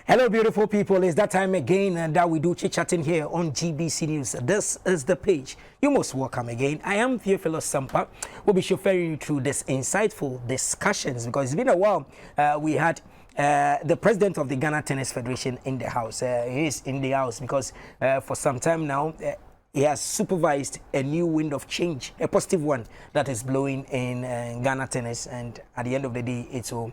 Hello, beautiful people. It's that time again that we do chit-chatting here on GBC News. This is the page. You're most welcome again. I am Theophilus Sampa. We'll be chauffeuring you through this insightful discussions because it's been a while. We had the president of the Ghana Tennis Federation in the house. He is in the house because for some time now, he has supervised a new wind of change, a positive one that is blowing in Ghana tennis. And at the end of the day, it will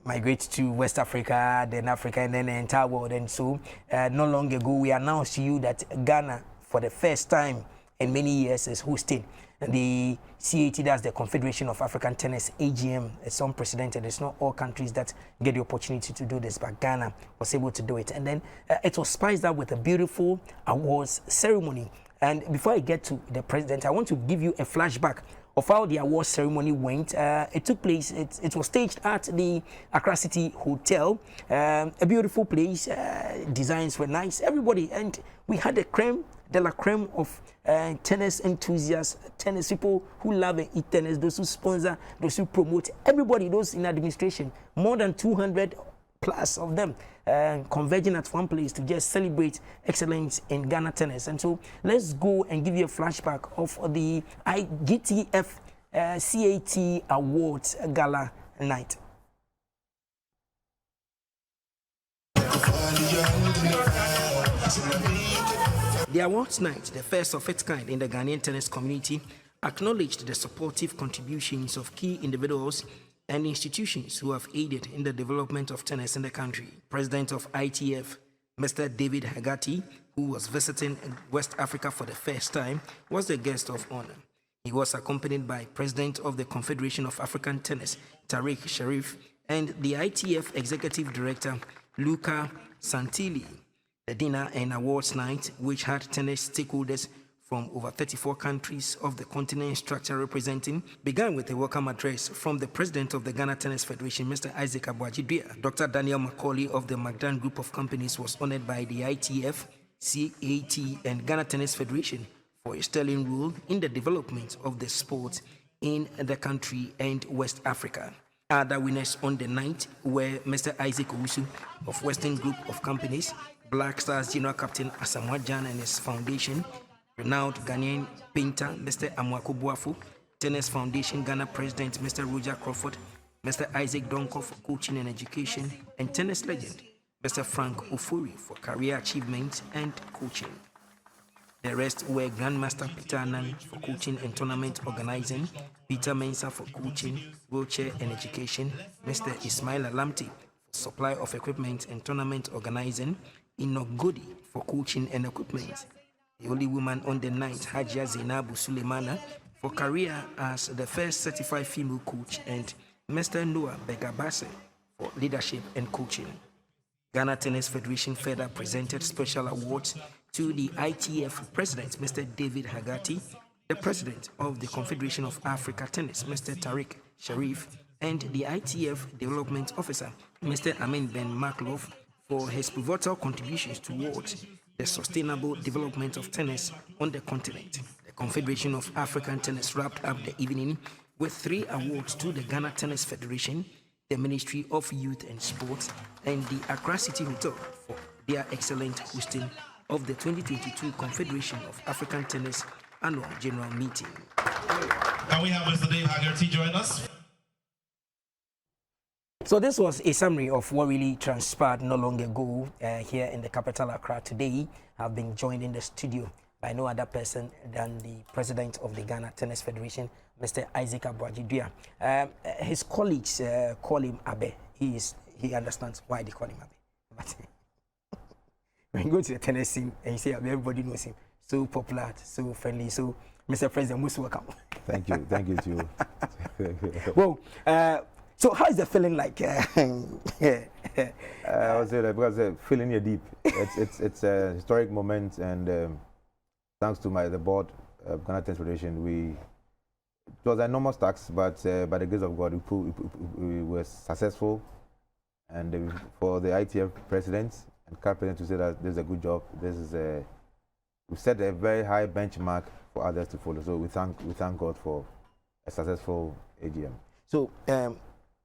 migrate to West Africa, then Africa, and then the entire world. And so, not long ago, we announced to you that Ghana, for the first time in many years, is hosting the CAT, that's the Confederation of African Tennis, AGM. It's unprecedented. It's not all countries that get the opportunity to do this, but Ghana was able to do it. And then it was spiced up with a beautiful awards ceremony. And before I get to the president, I want to give you a flashback of how the awards ceremony went. It took place, it was staged at the Accra City Hotel, a beautiful place, designs were nice, everybody, and we had the creme de la creme of tennis enthusiasts, tennis people who love and eat tennis, those who sponsor, those who promote, everybody, those in administration, more than 200 plus of them converging at one place to just celebrate excellence in Ghana tennis. And so let's go and give you a flashback of the IGTF CAT Awards Gala night. The awards night, the first of its kind in the Ghanaian tennis community, acknowledged the supportive contributions of key individuals and institutions who have aided in the development of tennis in the country. President of ITF, Mr. David Hagati, who was visiting West Africa for the first time, was the guest of honor. He was accompanied by President of the Confederation of African Tennis, Tariq Sharif, and the ITF Executive Director, Luca Santilli. The dinner and awards night, which had tennis stakeholders from over 34 countries of the continent structure representing, began with a welcome address from the president of the Ghana Tennis Federation, Mr. Isaac Aboagye Dua. Dr. Daniel Macaulay of the Magdan Group of Companies was honored by the ITF, CAT, and Ghana Tennis Federation for his sterling role in the development of the sport in the country and West Africa. Other winners on the night were Mr. Isaac Owusu of Western Group of Companies, Black Stars General Captain Asamoah Gyan and his foundation, renowned Ghanaian painter Mr. Amoako Boafo, Tennis Foundation Ghana President Mr. Roger Crawford, Mr. Isaac Donko for coaching and education, and tennis legend Mr. Frank Ofori for career achievement and coaching. The rest were Grandmaster Peter Anan for coaching and tournament organizing, Peter Mensah for coaching, wheelchair and education, Mr. Ismail Alamti for supply of equipment and tournament organizing, Enoch Godi for coaching and equipment. The only woman on the night, Hajia Zainabu Suleimana, for career as the first certified female coach, and Mr. Noah Begabase for leadership and coaching. Ghana Tennis Federation further presented special awards to the ITF President, Mr. David Hagati, the President of the Confederation of Africa Tennis, Mr. Tariq Sharif, and the ITF Development Officer, Mr. Amin Ben Maklov, for his pivotal contributions towards the sustainable development of tennis on the continent. The Confederation of African Tennis wrapped up the evening with 3 awards to the Ghana Tennis Federation, the Ministry of Youth and Sports, and the Accra City Hotel for their excellent hosting of the 2022 Confederation of African Tennis Annual General Meeting. Can we have Mr. Dave Haggerty join us? So this was a summary of what really transpired not long ago here in the capital Accra. Today, I've been joined in the studio by no other person than the president of the Ghana Tennis Federation, Mr. Isaac Aboagye Dua. His colleagues call him Abe. He understands why they call him Abe. But when you go to the tennis scene and you say Abe, everybody knows him. So popular, so friendly. So, Mr. President, most welcome. Thank you to you. Well, so how is the feeling like? I would say that because feeling here deep. It's a historic moment, and thanks to the board of Ghana Tennis Federation, it was an enormous task, but by the grace of God, we were successful. And for the ITF president and president to say that this is a good job, we set a very high benchmark for others to follow. So we thank God for a successful AGM. So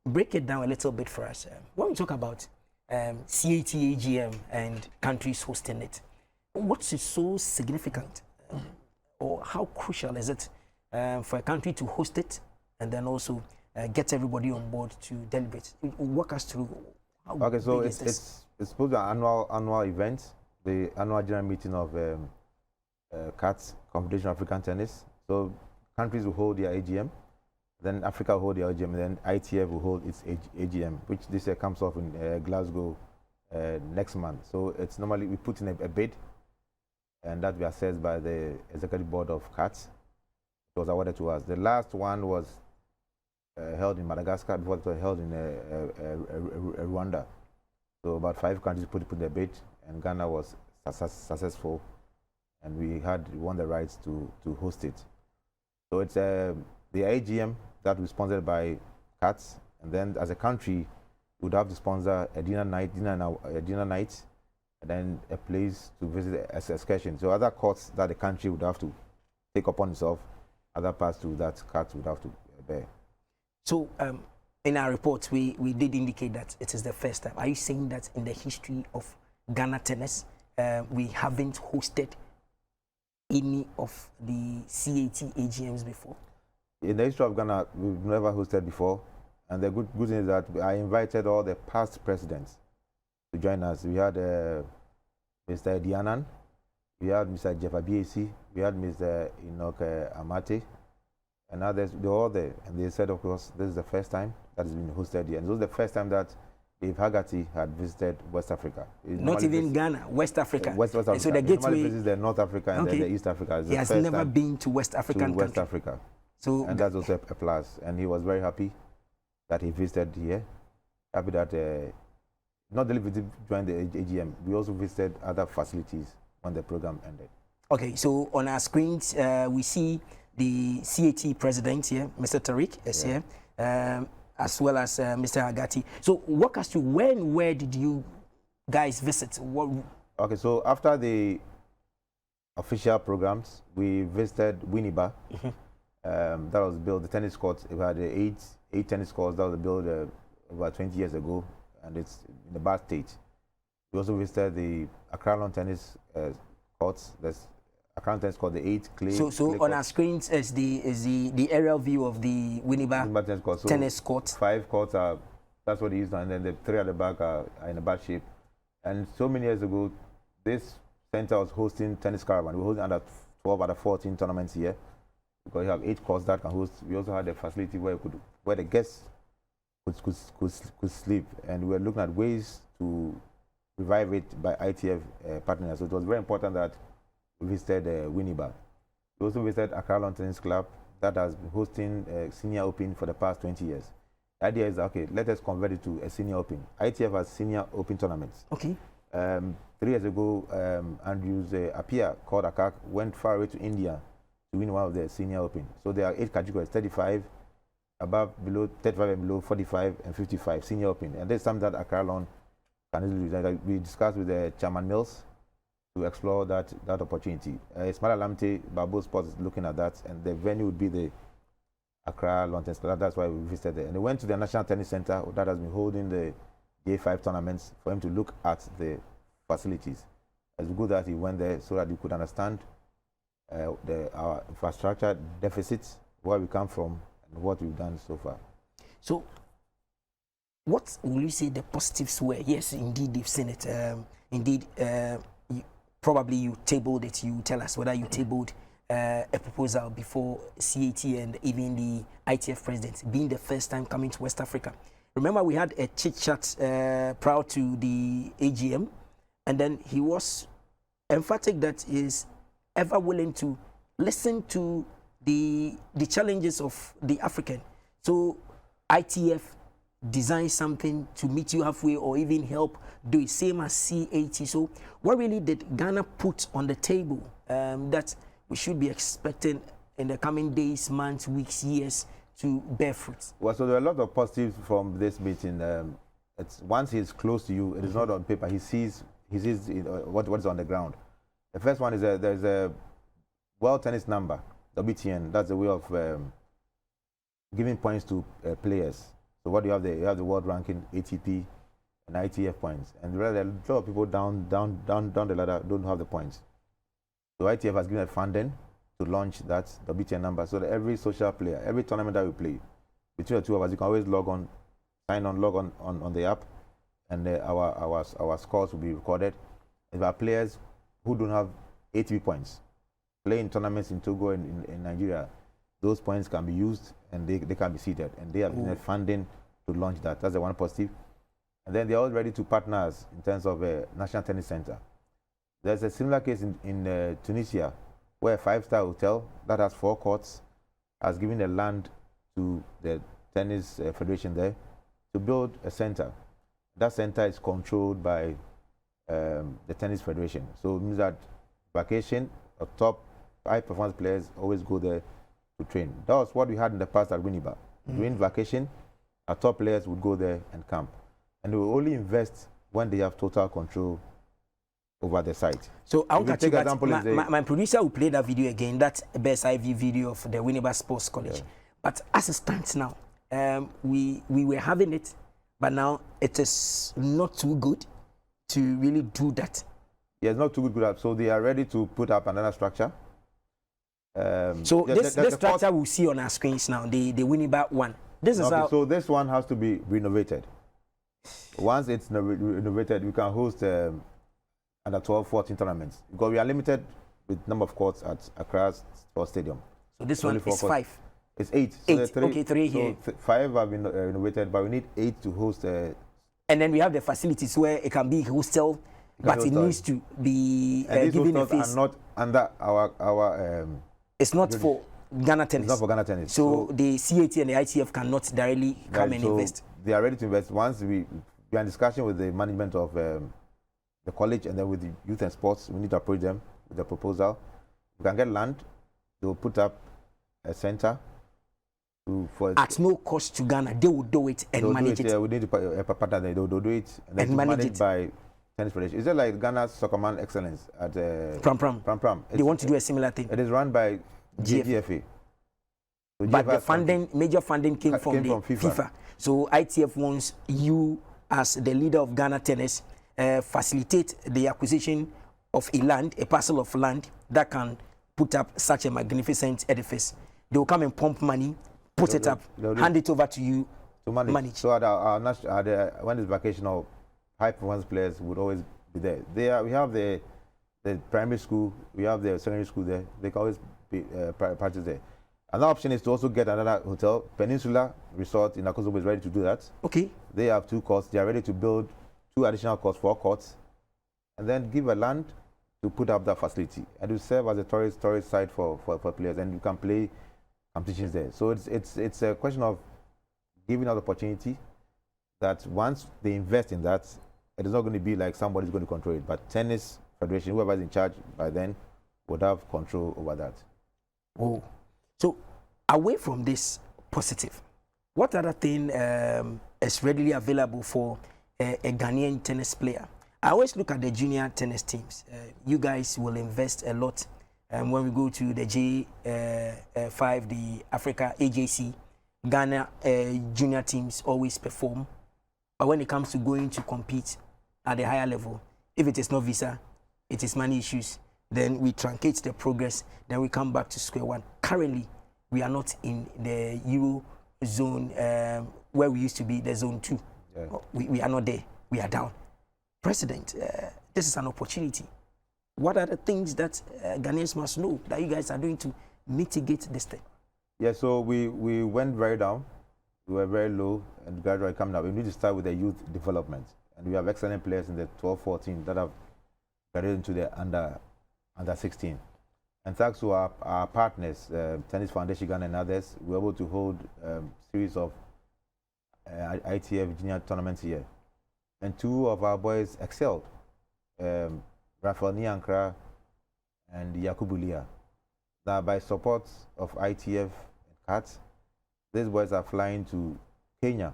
break it down a little bit for us. When we talk about CAT AGM and countries hosting it. What is so significant, or how crucial is it for a country to host it and then also get everybody on board to deliberate? Walk us through. How Okay, so big is this? it's supposed to be an annual event, the annual general meeting of CAT, Confederation of African Tennis. So countries will hold their AGM, then Africa will hold their AGM, and then ITF will hold its AGM, which this year comes off in Glasgow next month. So it's normally we put in a bid, and that we assessed by the executive board of CAT. It was awarded to us. The last one was held in Madagascar before it was held in Rwanda. So about 5 countries put their bid, and Ghana was successful, and we won the rights to host it. So it's the AGM that was sponsored by CAT, and then as a country, we would have to sponsor a dinner night, and then a place to visit as excursion. So other costs that the country would have to take upon itself, other parts to that CAT would have to bear. So in our report, we did indicate that it is the first time. Are you saying that in the history of Ghana tennis, we haven't hosted any of the CAT AGMs before? In the history of Ghana, we've never hosted before. And the good news is that I invited all the past presidents to join us. We had Mr. Dianan, we had Mr. Jeff Abiesi, we had Mr. Enoch Amate, and others. They were all there. And they said, of course, this is the first time that has been hosted here. And it was the first time that Dave Haggerty had visited West Africa. Not even Ghana, West Africa. West Africa. And so the gateway visits the North Africa and then the East Africa. He has never been to West African West country. Africa. So and that's also a plus. And he was very happy that he visited here. Happy that not only joined the AGM, we also visited other facilities when the program ended. Okay, so on our screens, we see the CAT president here, Mr. Tariq is here, as well as Mr. Agati. So walk us through where did you guys visit? Okay, so after the official programs, we visited Winneba. That was built, the tennis courts, we had eight tennis courts that was built about 20 years ago, and it's in the bad state. We also visited the Accra lawn tennis courts. There's Accra tennis court, the 8 clay. So clay on courts. Our screens is the aerial view of the Winneba tennis court. So tennis court. 5 courts are, that's what they use now, and then the 3 at the back are in a bad shape. And so many years ago, this center was hosting tennis caravan. We were hosting under 12, under 14 tournaments here, because you have 8 courts that can host. We also had a facility where the guests could sleep, and we were looking at ways to revive it by ITF partners. So it was very important that we visited Winneba. We also visited Accra Lawn Tennis Club that has been hosting Senior Open for the past 20 years. The idea is, okay, let us convert it to a Senior Open. ITF has Senior Open tournaments. Okay. 3 years ago, Andrews Apia called Akak, went far away to India to win one of the Senior Open. So there are 8 categories: 35, above, below, 35 and below, 45 and 55 Senior Open. And there's something that Accra Lawn can easily do. We discussed with Chairman Mills to explore that opportunity. Ismail Alamte, Babo Sports is looking at that, and the venue would be the Accra Lawn Tennis Club. That's why we visited there. And we went to the National Tennis Center that has been holding the J5 tournaments for him to look at the facilities. It's good that he went there so that he could understand our infrastructure deficits, where we come from, and what we've done so far. So, what will you say the positives were? Yes, indeed, they've seen it. Indeed, probably you tabled it. You tell us whether you tabled a proposal before CAT and even the ITF president, being the first time coming to West Africa. Remember, we had a chit-chat prior to the AGM, and then he was emphatic that he is ever willing to listen to the challenges of the African. So ITF design something to meet you halfway or even help do it, same as CAT. So what really did Ghana put on the table that we should be expecting in the coming days, months, weeks, years to bear fruit? Well, so there are a lot of positives from this meeting. It's once he's close to you, it is not on paper. He sees what is on the ground. The first one is there's a World Tennis number, WTN. That's a way of giving points to players. So what do you have there? You have the world ranking, ATP, and ITF points. And there are a lot of people down the ladder don't have the points. So ITF has given a funding to launch that WTN number so that every social player, every tournament that we play, between the two of us, you can always log on the app, and our scores will be recorded. If our players who don't have ATP points play in tournaments in Togo and in Nigeria, those points can be used and they can be seated. And they have been funding to launch that. That's the one positive. And then they're all ready to partner us in terms of a National Tennis Center. There's a similar case in Tunisia, where a 5-star hotel that has 4 courts has given the land to the Tennis Federation there to build a center. That center is controlled by the Tennis Federation. So it means that vacation or top high-performance players always go there to train. That was what we had in the past at Winneba. During vacation, our top players would go there and camp. And they will only invest when they have total control over the site. So I'll take example. My producer will play that video again, that best IV video of the Winneba Sports College. Yeah. But as it stands now, we were having it, but now it is not too good to really do that. Yeah, it's not too good. So they are ready to put up another structure. So this structure we'll see on our screens now, the Winneba one. This is how. So this one has to be renovated. Once it's renovated, we can host under 12, 14 tournaments. Because we are limited with number of courts at Accra Sports Stadium. So this one is 5. It's 8. So 8. Okay, 3 here. So 5 have been renovated, but we need 8 to host. And then we have the facilities where it can be hostel, but it needs to be given a face. Are not under our. It's not for Ghana Tennis. It's not for Ghana Tennis. So the CAT and the ITF cannot directly come and invest. They are ready to invest. Once we are in discussion with the management of the college and then with the youth and sports, we need to approach them with a proposal. We can get land. They will put up a center. At no cost to Ghana, they will do it and manage it. Yeah, we need to partner. They will do it and manage it by Tennis Federation. Is it like Ghana's Soccerman Excellence at Pram? They want to do a similar thing. It is run by GFA. So but the major funding came from FIFA. So ITF wants you, as the leader of Ghana Tennis, facilitate the acquisition of a parcel of land that can put up such a magnificent edifice. They will come and pump money, put it up, hand it over to you to manage. So when it's vacational, high-performance players would always be there. We have the primary school, we have the secondary school there. They can always be practice there. Another option is to also get another hotel. Peninsula Resort in Akosobo is ready to do that. Okay. They have 2 courts. They are ready to build 2 additional courts, 4 courts, and then give a land to put up that facility and to serve as a tourist site for players, and you can play competitions there. So it's a question of giving us opportunity that once they invest in that, it is not going to be like somebody's going to control it, but Tennis Federation, whoever is in charge by then, would have control over that. Oh. So, away from this positive, what other thing is readily available for a Ghanaian tennis player? I always look at the junior tennis teams. You guys will invest a lot. When we go to the J5, the Africa AJC, Ghana junior teams always perform. But when it comes to going to compete at a higher level, if it is no visa, it is money issues, then we truncate the progress, then we come back to square one. Currently, we are not in the Euro zone where we used to be, the zone 2. Yeah. We are not there. We are down. President, this is an opportunity. What are the things that Ghanaians must know that you guys are doing to mitigate this thing? Yeah, so we went very down. We were very low and gradually coming up. We need to start with the youth development. And we have excellent players in the 12-14 that have graduated into the under 16. And thanks to our partners, Tennis Foundation Ghana and others, we were able to hold a series of ITF junior tournaments here. And 2 of our boys excelled, Rafael Niankra and Yakubu Lia. Now, by support of ITF and CAT, these boys are flying to Kenya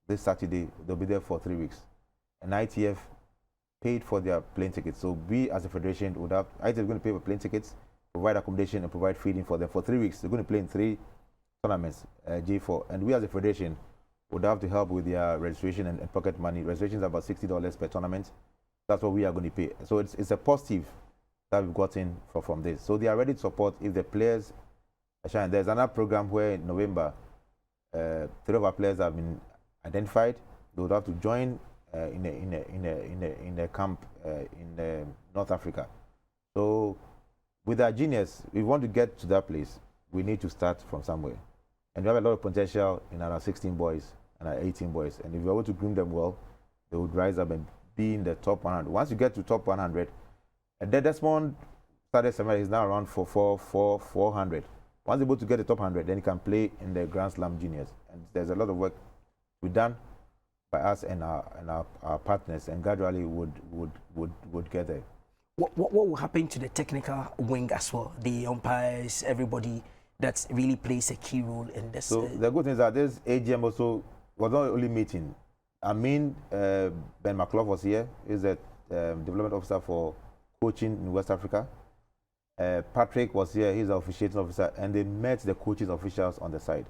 this Saturday. They'll be there for 3 weeks. And ITF paid for their plane tickets. So we, as a federation, would have, ITF is going to pay for plane tickets, provide accommodation, and provide feeding for them for 3 weeks. They're going to play in 3 tournaments, J4. And we, as a federation, would have to help with their registration and pocket money. Registration is about $60 per tournament. That's what we are going to pay. So it's a positive that we've gotten from this. So they are ready to support if the players shine. There's another program where in November, 3 of our players have been identified. They would have to join in a camp in North Africa. So with our genius, we want to get to that place. We need to start from somewhere. And we have a lot of potential in our 16 boys and our 18 boys. And if we're able to groom them well, they would rise up and be in the top 100. Once you get to top 100, and then Desmond started somewhere, he's now around 400. Once able to get the top 100, then he can play in the Grand Slam juniors. And there's a lot of work to be done by us and our partners, and gradually would get there. What will happen to the technical wing as well? The umpires, everybody that really plays a key role in this. So the good thing is that this AGM also was not only meeting. I mean, Ben McClough was here. He's a development officer for coaching in West Africa. Patrick was here. He's the officiating officer, and they met the coaches officials on the side.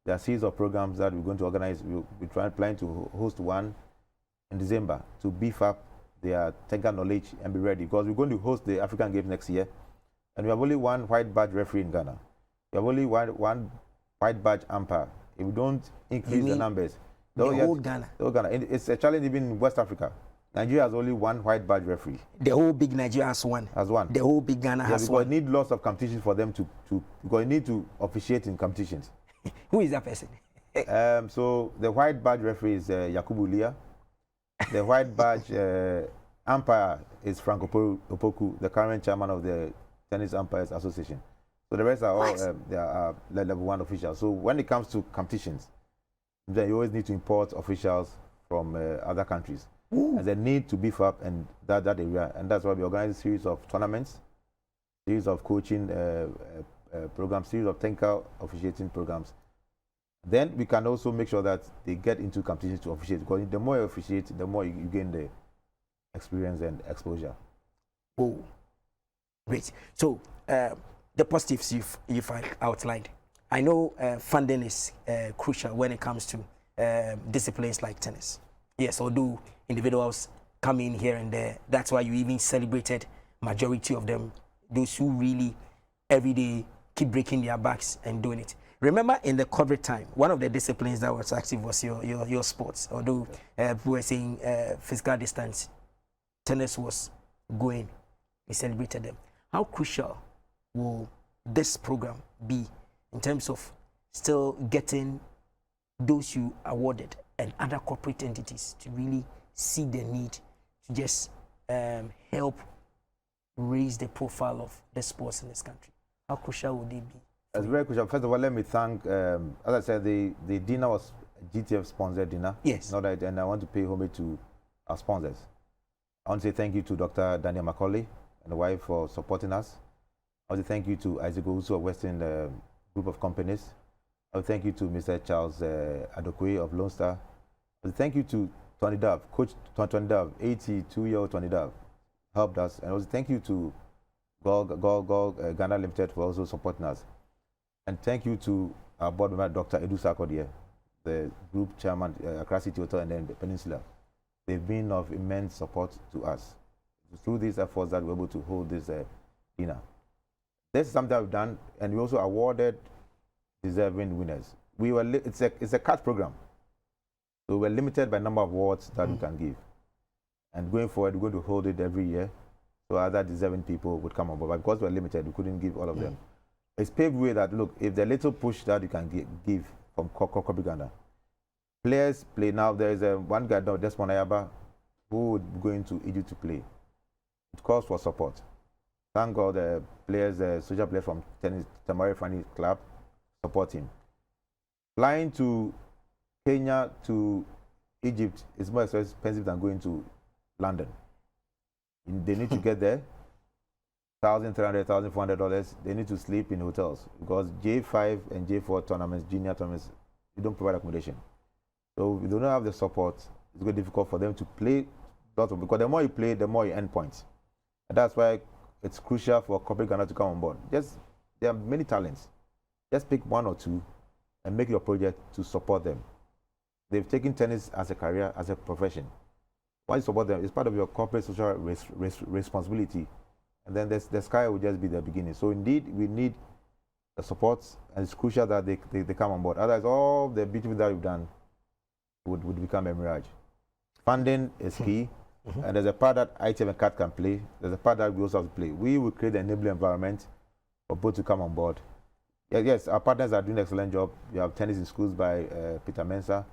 There are a series of programs that we're going to organize. We're planning to host one in December to beef up their technical knowledge and be ready, because we're going to host the African Games next year, and we have only one white badge referee in Ghana. We have only one white badge umpire. If we don't increase the numbers, the whole Ghana. It's a challenge even in West Africa. Nigeria has only one white badge referee. The whole big Nigeria has one. The whole big Ghana has one. Because we need lots of competitions for them to because you need to officiate in competitions. Who is that person? So the white badge referee is Yakubu Lia. The white badge umpire is Frank Opoku, the current chairman of the Tennis Umpires Association. So the rest are all they are level 1 officials. So when it comes to competitions, then you always need to import officials from other countries. Ooh. And they need to beef up in that area, and that's why we organize a series of tournaments, series of coaching programs, series of technical officiating programs. Then we can also make sure that they get into competitions to officiate, because the more you officiate, the more you gain the experience and exposure. Oh, great. So the positives you've outlined. I know funding is crucial when it comes to disciplines like tennis. Yes, although individuals come in here and there, that's why you even celebrated majority of them, those who really every day keep breaking their backs and doing it. Remember in the COVID time, one of the disciplines that was active was your sports. Although we were saying physical distance, tennis was going. We celebrated them. How crucial will this program be in terms of still getting those you awarded and other corporate entities to really see the need to just help raise the profile of the sports in this country? How crucial would they be? It's very crucial. First of all, let me thank, as I said, the dinner was GTF sponsored dinner. Yes. Not that, and I want to pay homage to our sponsors. I want to say thank you to Dr. Daniel Macaulay and the wife for supporting us. I want to thank you to Isaac Owusu of Western Group of Companies. I want to thank you to Mr. Charles Adokwe of Lone Star. I want to thank you to Tony Dove, Coach Tony Dove, 82-year-old Tony Dove, helped us. And I want to thank you to Ghana Limited for also supporting us. And thank you to our board member, Dr. Edu Sarkodie, the group chairman, Accra City Hotel and then the Peninsula. They've been of immense support to us. It's through these efforts that we're able to hold this dinner. This is something we've done, and we also awarded deserving winners. It's a catch program. So we're limited by number of awards that we can give. And going forward, we're going to hold it every year, so other deserving people would come on board. But because we're limited, we couldn't give all of them. It's paved way that, look, if the little push that you can give from Kobe Ghana, players play now. There is one guy, Desmond Ayaba, who would be going to Egypt to play. It calls for support. Thank God the players, social players from Tamari Fanny Club support him. Flying to Kenya to Egypt is more expensive than going to London. They need to get there. $1,300, $1,400. They need to sleep in hotels because J5 and J4 tournaments, junior tournaments, they don't provide accommodation. So if they don't have the support, it's very difficult for them to play. Because the more you play, the more you earn points. And that's why it's crucial for corporate Ghana to come on board. There are many talents. Just pick one or two and make your project to support them. they've taken tennis as a career, as a profession. Why you support them? It's part of your corporate social responsibility. And then the sky will just be the beginning. So indeed, we need the support, and it's crucial that they come on board. Otherwise, all the beautiful that we've done would become a mirage. Funding is key, and there's a part that ITF and CAT can play. There's a part that we also have to play. We will create an enabling environment for both to come on board. Yes, our partners are doing an excellent job. We have tennis in schools by Peter Mensah.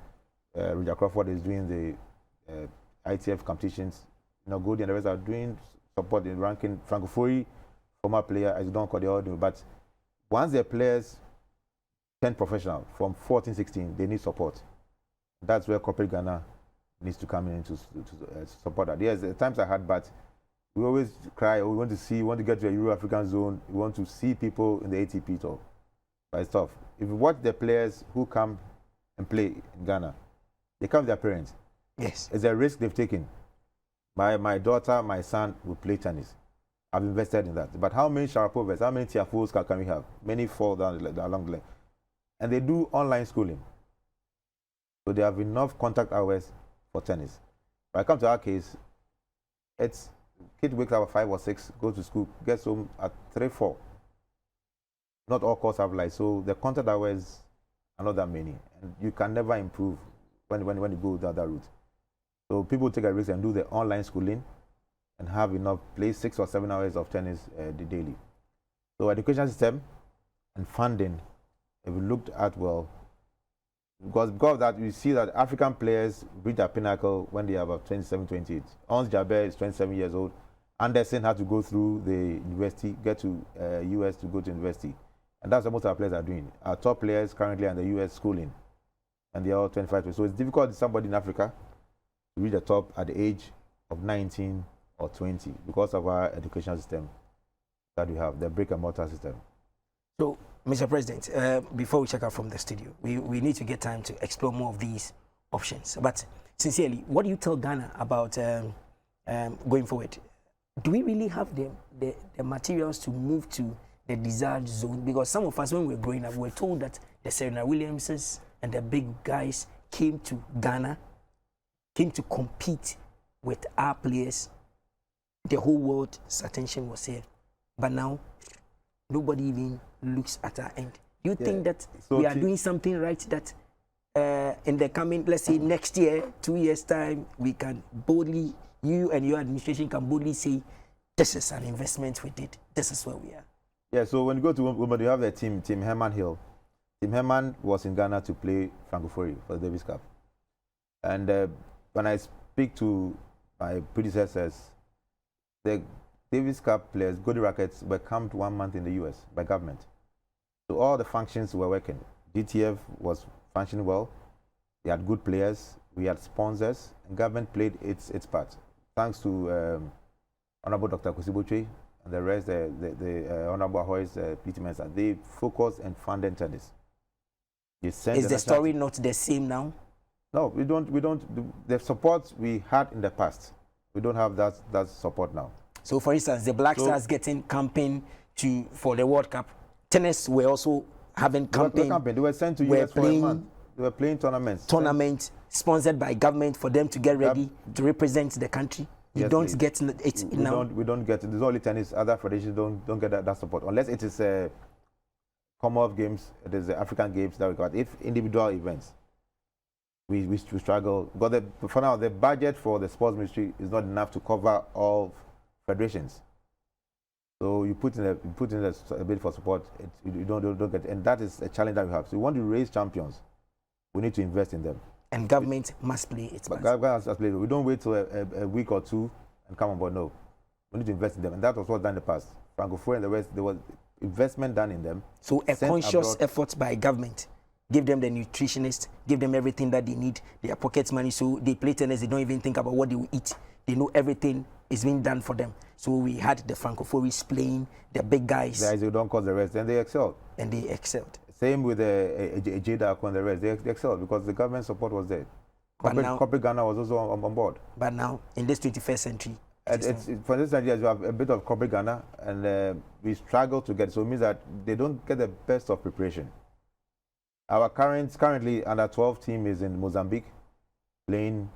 Roger Crawford is doing the ITF competitions. Goldie and the rest are doing support in ranking. Franco Fori, former player, as don't call the audio. But once the players turn professional from 14, 16, they need support. That's where corporate Ghana needs to come in to support that. Yes, the times are hard, but we always cry. We want to get to a Euro-African zone. We want to see people in the ATP tour. But it's tough. If you watch the players who come and play in Ghana, they come with their parents. Yes. It's a risk they've taken. My daughter, my son will play tennis. I've invested in that. But how many Sharapovas, how many Tiafos can we have? Many fall down along the line. And they do online schooling. So they have enough contact hours for tennis. When I come to our case, it's kid wakes up at 5 or 6, goes to school, gets home at 3, 4. Not all courses have light, so the contact hours are not that many. And you can never improve when you go that route. So people take a risk and do the online schooling and have enough, play 6 or 7 hours of tennis daily. So education system and funding, if we looked at well, because of that, you see that African players reach their pinnacle when they are about 27, 28. Ons Jabeur is 27 years old. Anderson had to go through the university, get to US to go to university. And that's what most of our players are doing. Our top players currently are in the US schooling. And they are all 25. So it's difficult for somebody in Africa to reach the top at the age of 19 or 20 because of our education system that we have, the brick and mortar system. So, Mr. President, before we check out from the studio, we need to get time to explore more of these options. But sincerely, what do you tell Ghana about going forward? Do we really have the materials to move to the desired zone? Because some of us, when we were growing up, we were told that the Serena Williamses and the big guys came to Ghana, came to compete with our players. The whole world's attention was here. But now, nobody even looks at our end. Do you think that we are doing something right that in the coming, let's say next year, 2 years' time, we can boldly, you and your administration can boldly say, this is an investment we did, this is where we are? Yeah, so when you go to Wimbledon, you have the team Herman Hill. Tim Herman was in Ghana to play Franco Fori for the Davis Cup. And when I speak to my predecessors, the Davis Cup players, Goldie Rackets, were camped 1 month in the US by government. So all the functions were working. GTF was functioning well. They had good players. We had sponsors. And government played its part. Thanks to Honorable Dr. Kosiboche and the rest, the Honorable Hoy's Peter Mensah, they focused and funded tennis. Is the story not the same now? No, we don't. The support we had in the past, we don't have that support now. So, for instance, the Black Stars getting campaign for the World Cup. Tennis were also having campaign. They were sent to US for a month. They were playing tournaments. Tournament sponsored by government for them to get ready to represent the country. You don't get it now. We don't get it. There's only tennis. Other federations don't get that support unless it is Commonwealth Games. It is the African Games that we got. If individual events, we struggle. But for now, the budget for the sports ministry is not enough to cover all federations. So you put in a bid for support. You don't get it. And that is a challenge that we have. So we want to raise champions. We need to invest in them. And government must play its part. Government must play. We don't wait till a week or two and come on board. No. We need to invest in them. And that was what's done in the past. Franco Fori and the rest, there was investment done in them. So a conscious effort by government. Give them the nutritionist, give them everything that they need, their pocket money, so they play tennis, they don't even think about what they will eat. They know everything is being done for them. So we had the Franco Foris playing, the big guys. The guys who don't cause the rest, and they excelled. And they excelled. Same with Jada and the rest. They excelled because the government support was there. Corporate Ghana was also on board. But now, in this 21st century, for this idea, you have a bit of corporate Ghana, and we struggle to get it. So it means that they don't get the best of preparation. Our currently under 12 team is in Mozambique playing.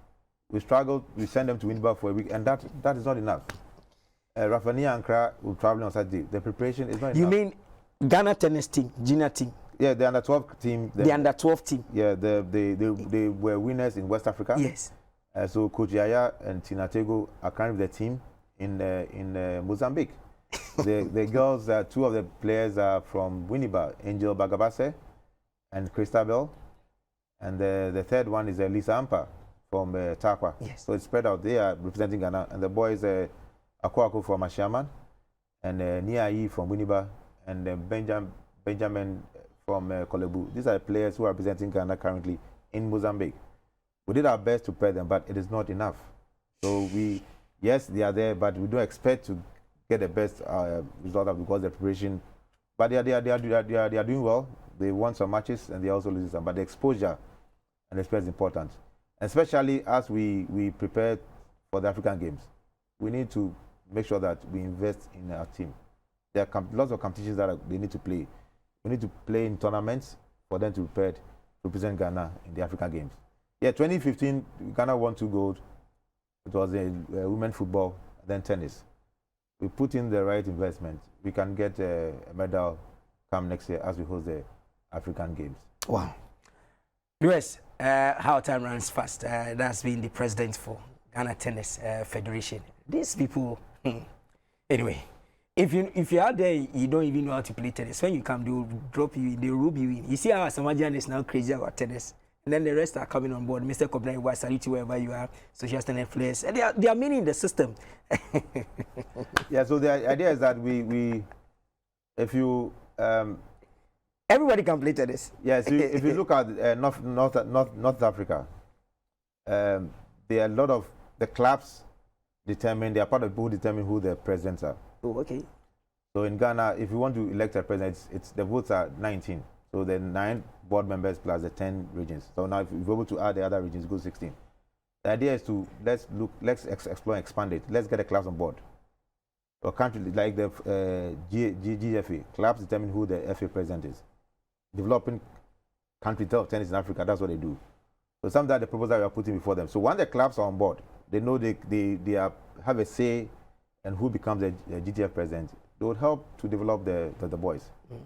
We struggled. We send them to Winneba for a week, and that is not enough. Rafania and Accra will travel on Saturday. The preparation is not enough. You mean Ghana tennis team, junior team? Yeah, the under 12 team. The under 12 team. Yeah, they were winners in West Africa. Yes. So Coach Yaya and Tina Tego are currently the team in Mozambique. the girls, two of the players are from Winneba, Angel Bagabase and Christabel, and the third one is Lisa Ampa from Takwa. Yes. So it's spread out. They are representing Ghana, and the boys Akwako from Ashaman, and Niayi from Winneba, and Benjamin from Kolebu. These are players who are representing Ghana currently in Mozambique. We did our best to prepare them, but it is not enough. So yes, they are there, but we don't expect to get the best result of because the preparation. But they are doing well. They won some matches and they also lose some. But the exposure and experience is important, especially as we prepare for the African Games. We need to make sure that we invest in our team. There are lots of competitions that they need to play. We need to play in tournaments for them to prepare to represent Ghana in the African Games. Yeah, 2015, Ghana won 2 gold. It was women football, then tennis. We put in the right investment. We can get a medal come next year as we host the African Games. Wow. US, how time runs fast. That's been the president for Ghana Tennis Federation. These people, anyway. If you're out there, you don't even know how to play tennis. When you come, they will drop you, they will rub you in. You see how Samajian is now crazy about tennis. And then the rest are coming on board. Mr. Kobna, I salute you wherever you are. Social stand players. And they are meaning the system. Yeah, so the idea is that if you... everybody can play tennis. Yeah, so if you look at North Africa, there are a lot of the clubs they are part of people who determine who the presidents are. Oh, okay. So in Ghana, if you want to elect a president, the votes are 19. So the 9 board members plus the 10 regions. So now if you're able to add the other regions, go 16. The idea is to let's explore and expand it. Let's get the clubs on board. So countries like the GFA, clubs determine who the FA president is. Developing country tennis in Africa, that's what they do. So some of the proposals we are putting before them. So when the clubs are on board, they know they have a say in who becomes the GTF president. They would help to develop the boys. Mm.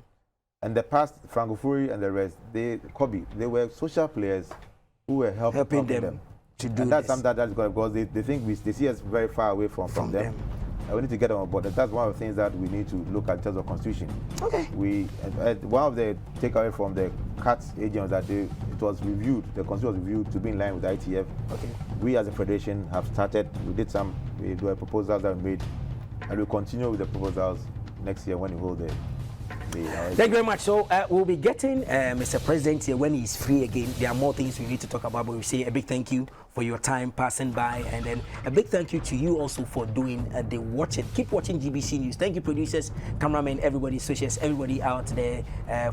And the past, Franco Furi and the rest, they were social players who were helping them to do and that's this. Something that's good because they think they see us very far away from them. And we need to get them on board. That's one of the things that we need to look at in terms of constitution. Okay. One of the takeaway from the CATS agents that it was reviewed, the constitution was reviewed to be in line with the ITF. Okay. We as a federation have started. We do a proposals that we made, and we'll continue with the proposals next year when we hold the Thank you very much. So we'll be getting Mr. President here when he's free again. There are more things we need to talk about, but we say a big thank you for your time passing by, and then a big thank you to you also for doing the watching. Keep watching GBC News. Thank you, producers, cameramen, everybody, socials, everybody out there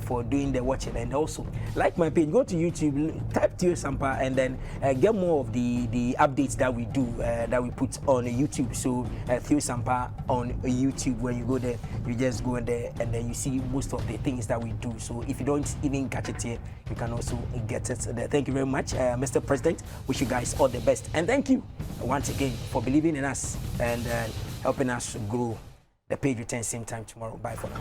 for doing the watching. And also, like my page, go to YouTube, type Theo Sampa, and then get more of the updates that we do, that we put on YouTube. So Theo Sampa on YouTube. When you go there, you just go in there, and then you see most of the things that we do. So if you don't even catch it here, you can also get it there. Thank you very much, Mr. President. Wish you guys all the best, and thank you once again for believing in us and helping us grow. The page returns same time tomorrow. Bye for now.